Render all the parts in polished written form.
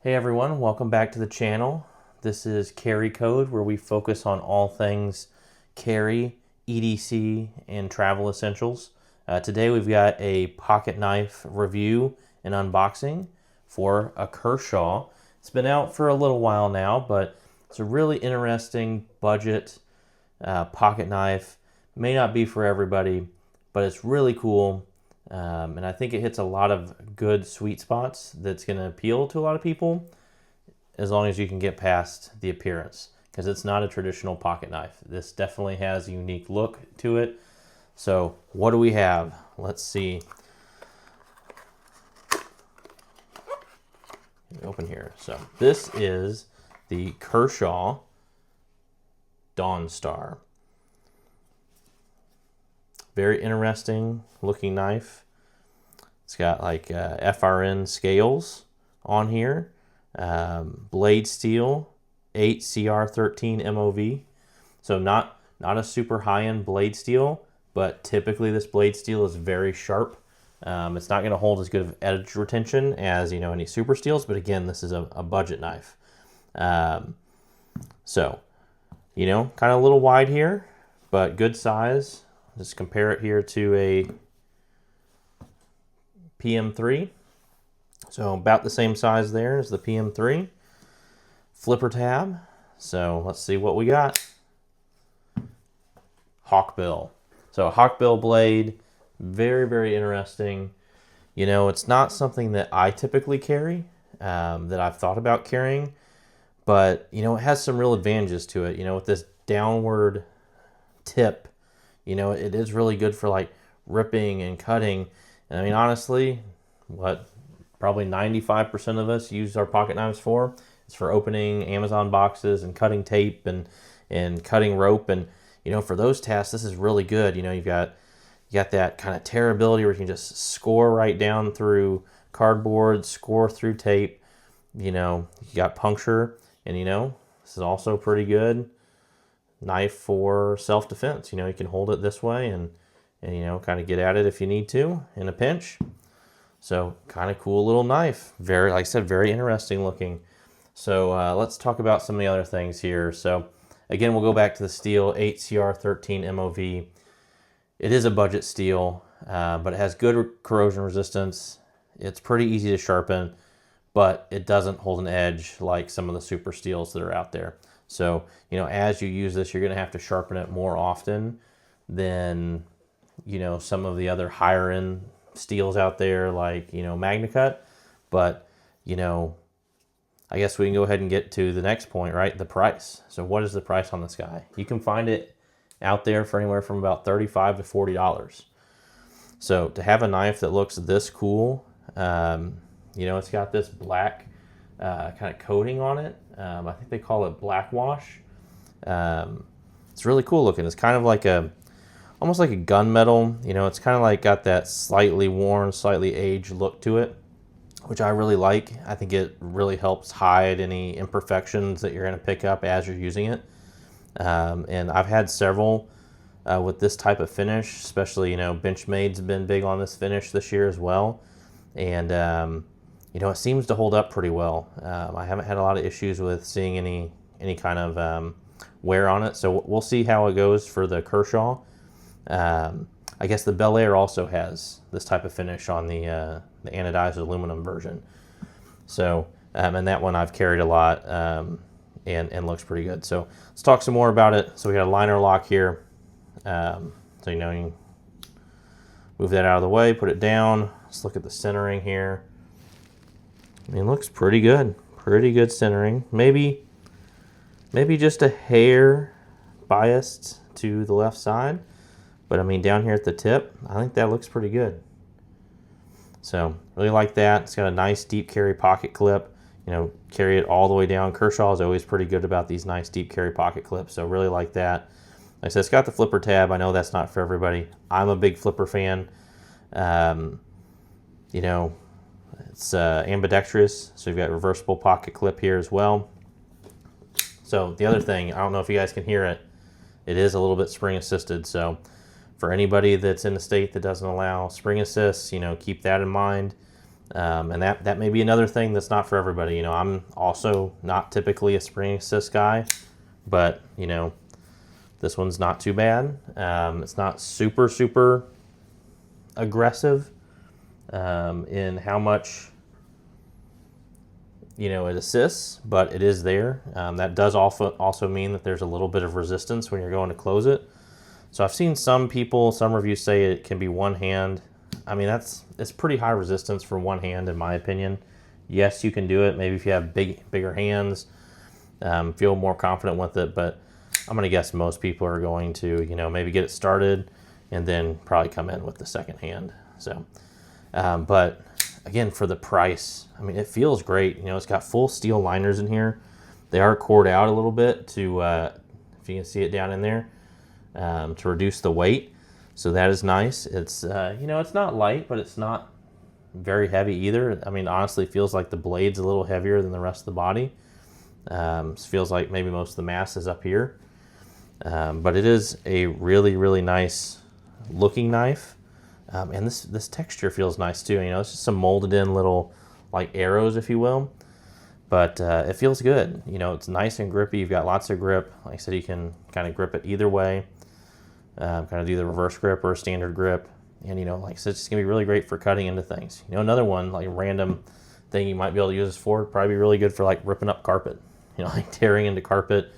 Hey everyone, welcome back to the channel. This is Carry Code, where we focus on all things carry, EDC, and travel essentials. Today we've got a pocket knife review and unboxing for a Kershaw. It's been out for a little while now, but it's a really interesting budget pocket knife. May not be for everybody, but it's really cool. And I think it hits a lot of good sweet spots that's going to appeal to a lot of people, as long as you can get past the appearance, because it's not a traditional pocket knife. This definitely has a unique look to it. So what do we have? Let's see. Open here. So this is the Kershaw Dawnstar. Very interesting looking knife. It's got like FRN scales on here. Blade steel, 8CR13 MOV. So not a super high-end blade steel, but typically this blade steel is very sharp. It's not going to hold as good of edge retention as any super steels, but again, this is a budget knife. So kind of a little wide here, but good size. Just compare it here to a PM3. So about the same size there as the PM3. Flipper tab. So let's see what we got. Hawkbill. So a hawkbill blade, very, very interesting. It's not something that I typically carry, that I've thought about carrying, but it has some real advantages to it. With this downward tip, it is really good for like ripping and cutting. And I mean, honestly, probably 95% of us use our pocket knives for is for opening Amazon boxes and cutting tape and cutting rope. And for those tasks, this is really good. You got that kind of tearability where you can just score right down through cardboard, score through tape. You got puncture, and this is also pretty good knife for self-defense. You can hold it this way and kind of get at it if you need to in a pinch. So kind of cool little knife. Very, like I said, very interesting looking. So let's talk about some of the other things here. So again, we'll go back to the steel, 8CR13 MOV. It is a budget steel, but it has good corrosion resistance. It's pretty easy to sharpen, but it doesn't hold an edge like some of the super steels that are out there. So, as you use this, you're going to have to sharpen it more often than, some of the other higher end steels out there like, MagnaCut. But, I guess we can go ahead and get to the next point, right? The price. So what is the price on this guy? You can find it out there for anywhere from about $35 to $40. So to have a knife that looks this cool, it's got this black kind of coating on it. I think they call it BlackWash. It's really cool looking. It's kind of like almost like a gunmetal. It's kind of like got that slightly worn, slightly aged look to it, which I really like. I think it really helps hide any imperfections that you're going to pick up as you're using it. And I've had several with this type of finish, especially, Benchmade's been big on this finish this year as well. And, it seems to hold up pretty well. I haven't had a lot of issues with seeing any kind of wear on it. So we'll see how it goes for the Kershaw. I guess the Bel Air also has this type of finish on the anodized aluminum version. So, and that one I've carried a lot and looks pretty good. So let's talk some more about it. So we got a liner lock here. So you can move that out of the way, put it down. Let's look at the centering here. I mean, it looks pretty good. Pretty good centering. Maybe just a hair biased to the left side. But I mean, down here at the tip, I think that looks pretty good. So really like that. It's got a nice deep carry pocket clip. Carry it all the way down. Kershaw is always pretty good about these nice deep carry pocket clips. So really like that. Like I said, it's got the flipper tab. I know that's not for everybody. I'm a big flipper fan. It's ambidextrous. So you've got reversible pocket clip here as well. So the other thing, I don't know if you guys can hear it. It is a little bit spring assisted. So for anybody that's in a state that doesn't allow spring assist, keep that in mind. And that may be another thing that's not for everybody. You know, I'm also not typically a spring assist guy, but you know, this one's not too bad. It's not super, super aggressive in how much, you know, it assists, but it is there. That does also mean that there's a little bit of resistance when you're going to close it. So I've seen some reviews say it can be one hand. I mean, it's pretty high resistance for one hand, in my opinion. Yes, you can do it. Maybe if you have bigger hands, feel more confident with it. But I'm gonna guess most people are going to, you know, maybe get it started and then probably come in with the second hand. So, but again, for the price, I mean, it feels great. You know, it's got full steel liners in here. They are cored out a little bit to, if you can see it down in there, to reduce the weight. So that is nice. It's, you know, it's not light, but it's not very heavy either. I mean, honestly, it feels like the blade's a little heavier than the rest of the body. It feels like maybe most of the mass is up here. But it is a really, really nice looking knife. And this texture feels nice too. You know, it's just some molded in little like arrows, if you will. But it feels good. You know, it's nice and grippy. You've got lots of grip. Like I said, you can kind of grip it either way. Kind of do the reverse grip or a standard grip. And, you know, like I said, it's just going to be really great for cutting into things. You know, another one, like a random thing you might be able to use this for, probably be really good for like ripping up carpet. You know, like tearing into carpet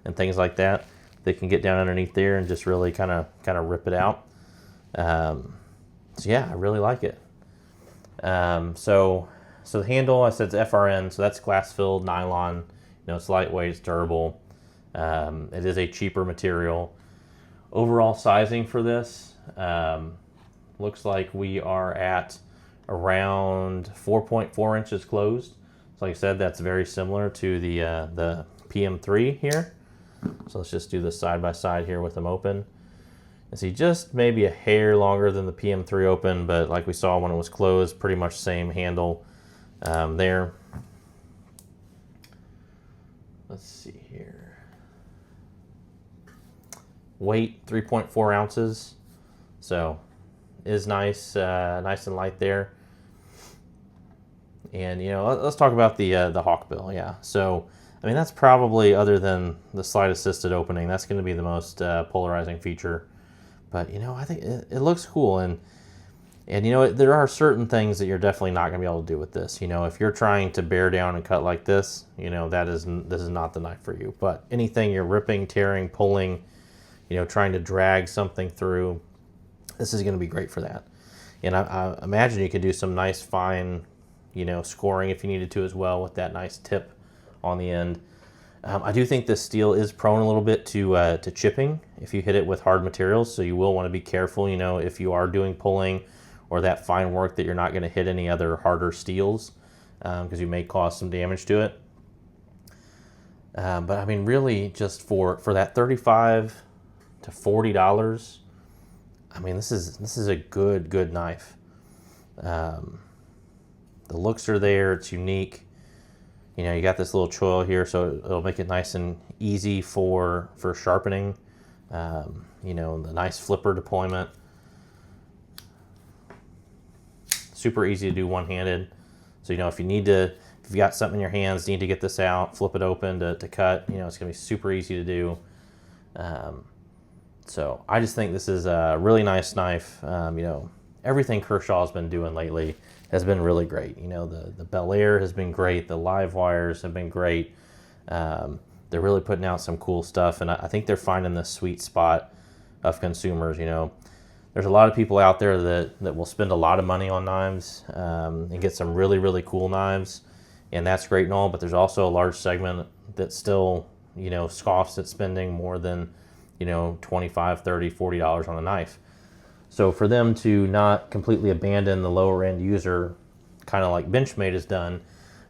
and things like that. They can get down underneath there and just really kind of rip it out. So yeah, I really like it. So the handle, I said it's FRN, so that's glass filled nylon. You know, it's lightweight, it's durable. It is a cheaper material. Overall sizing for this looks like we are at around 4.4 inches closed. So like I said, that's very similar to the PM3 here. So let's just do this side by side here with them open. And see, just maybe a hair longer than the PM3 open, but like we saw when it was closed, pretty much same handle there. Let's see here. Weight 3.4 ounces, so is nice, nice and light there. And you know, let's talk about the hawkbill. Yeah, so I mean, that's probably, other than the slide assisted opening, that's going to be the most polarizing feature. But you know, I think it looks cool, and you know, there are certain things that you're definitely not going to be able to do with this. You know, if you're trying to bear down and cut like this, you know, this is not the knife for you. But anything you're ripping, tearing, pulling, you know, trying to drag something through, this is going to be great for that. And I imagine you could do some nice fine, you know, scoring if you needed to as well with that nice tip on the end. I do think this steel is prone a little bit to chipping if you hit it with hard materials, so you will want to be careful, you know, if you are doing pulling or that fine work, that you're not going to hit any other harder steels, because you may cause some damage to it. But I mean, really, just for that $35 to $40, I mean, this is a good knife. The looks are there. It's unique. You know, you got this little choil here, so it'll make it nice and easy for sharpening. You know, the nice flipper deployment. Super easy to do one-handed. So, you know, if you've got something in your hands, need to get this out, flip it open to cut, you know, it's going to be super easy to do. So I just think this is a really nice knife. You know, everything Kershaw's been doing lately has been really great. You know, the Bel Air has been great. The live wires have been great. They're really putting out some cool stuff, and I think they're finding the sweet spot of consumers. You know, there's a lot of people out there that will spend a lot of money on knives and get some really, really cool knives, and that's great and all, but there's also a large segment that still, you know, scoffs at spending more than, you know, $25, $30, $40 on a knife. So for them to not completely abandon the lower end user, kind of like Benchmade has done,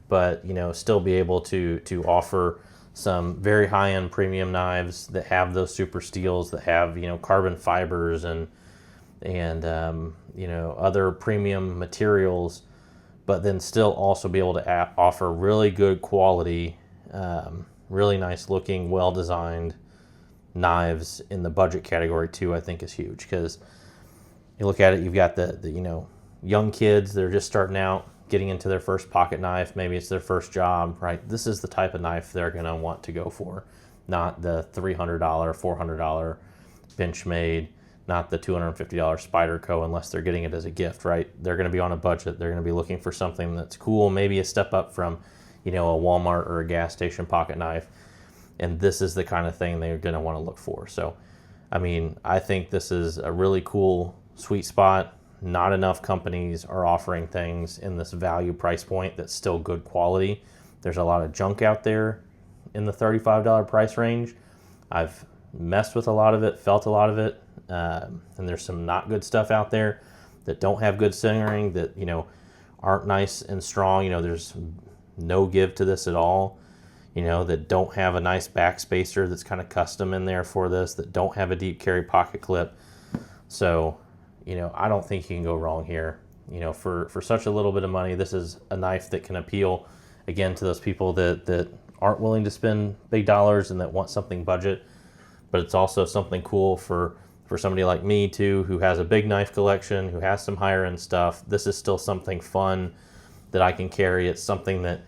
but, you know, still be able to offer some very high end premium knives that have those super steels, that have, you know, carbon fibers and you know, other premium materials, but then still also be able to offer really good quality, really nice looking, well designed knives in the budget category too, I think is huge. Because you look at it, you've got the you know, young kids that are just starting out, getting into their first pocket knife, maybe it's their first job, right? This is the type of knife they're going to want to go for, not the $300, $400 Benchmade, not the $250 Spyderco, unless they're getting it as a gift, right? They're going to be on a budget. They're going to be looking for something that's cool, maybe a step up from, you know, a Walmart or a gas station pocket knife. And this is the kind of thing they're going to want to look for. So, I mean, I think this is a really cool sweet spot. Not enough companies are offering things in this value price point that's still good quality. There's a lot of junk out there in the $35 price range. I've messed with a lot of it, felt a lot of it, and there's some not good stuff out there that don't have good centering, that, you know, aren't nice and strong. You know, there's no give to this at all, you know, that don't have a nice back spacer that's kind of custom in there for this, that don't have a deep carry pocket clip. So, you know, I don't think you can go wrong here. You know, for such a little bit of money, this is a knife that can appeal, again, to those people that aren't willing to spend big dollars and that want something budget. But it's also something cool for somebody like me too, who has a big knife collection, who has some higher end stuff. This is still something fun that I can carry. It's something that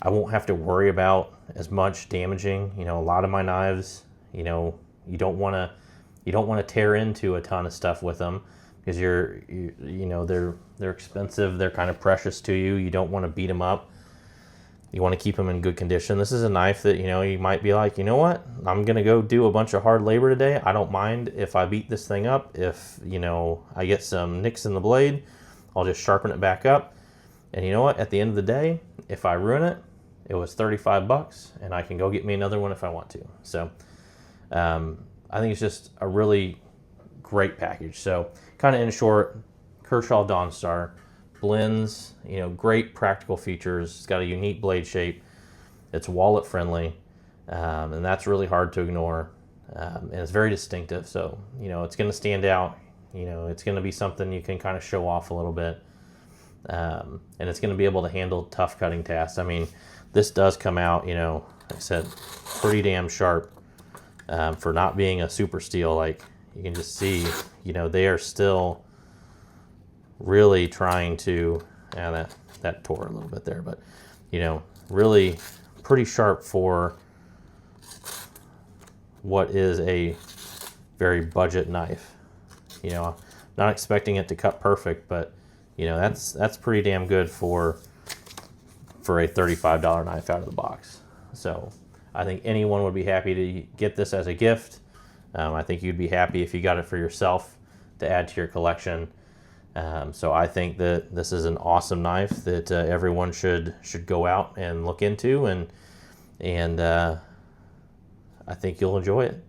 I won't have to worry about as much damaging. You know, a lot of my knives, you know, you don't want to tear into a ton of stuff with them, because you know, they're expensive, they're kind of precious to you. You don't want to beat them up. You want to keep them in good condition. This is a knife that, you know, you might be like, you know what, I'm going to go do a bunch of hard labor today. I don't mind if I beat this thing up. If, you know, I get some nicks in the blade, I'll just sharpen it back up. And you know what, at the end of the day, if I ruin it, it was 35 bucks and I can go get me another one if I want to. So I think it's just a really great package. So kind of in short, Kershaw Dawnstar blends, you know, great practical features. It's got a unique blade shape. It's wallet friendly, and that's really hard to ignore. And it's very distinctive. So, you know, it's going to stand out. You know, it's going to be something you can kind of show off a little bit. And it's going to be able to handle tough cutting tasks. I mean, this does come out, you know, like I said, pretty damn sharp for not being a super steel. Like, you can just see, you know, they are still really trying to, that tore a little bit there, but, you know, really pretty sharp for what is a very budget knife. You know, not expecting it to cut perfect, but, you know, that's pretty damn good for a $35 knife out of the box. So I think anyone would be happy to get this as a gift. I think you'd be happy if you got it for yourself to add to your collection. So I think that this is an awesome knife that everyone should go out and look into, and I think you'll enjoy it.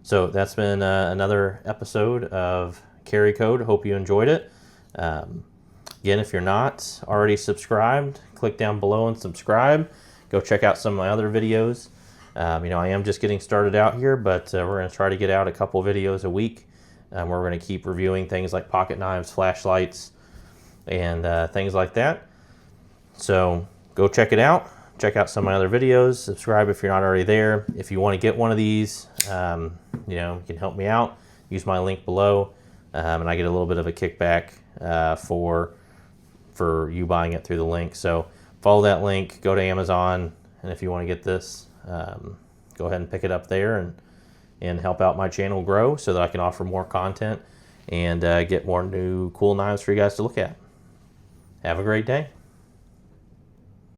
So that's been another episode of Carry Code. Hope you enjoyed it. Again, if you're not already subscribed, click down below and subscribe. Go check out some of my other videos. You know, I am just getting started out here, but we're going to try to get out a couple videos a week. We're going to keep reviewing things like pocket knives, flashlights, and things like that. So go check it out. Check out some of my other videos. Subscribe if you're not already there. If you want to get one of these, you know, you can help me out. Use my link below, and I get a little bit of a kickback for you buying it through the link. So follow that link. Go to Amazon, and if you want to get this, go ahead and pick it up there and help out my channel grow so that I can offer more content and get more new cool knives for you guys to look at. Have a great day.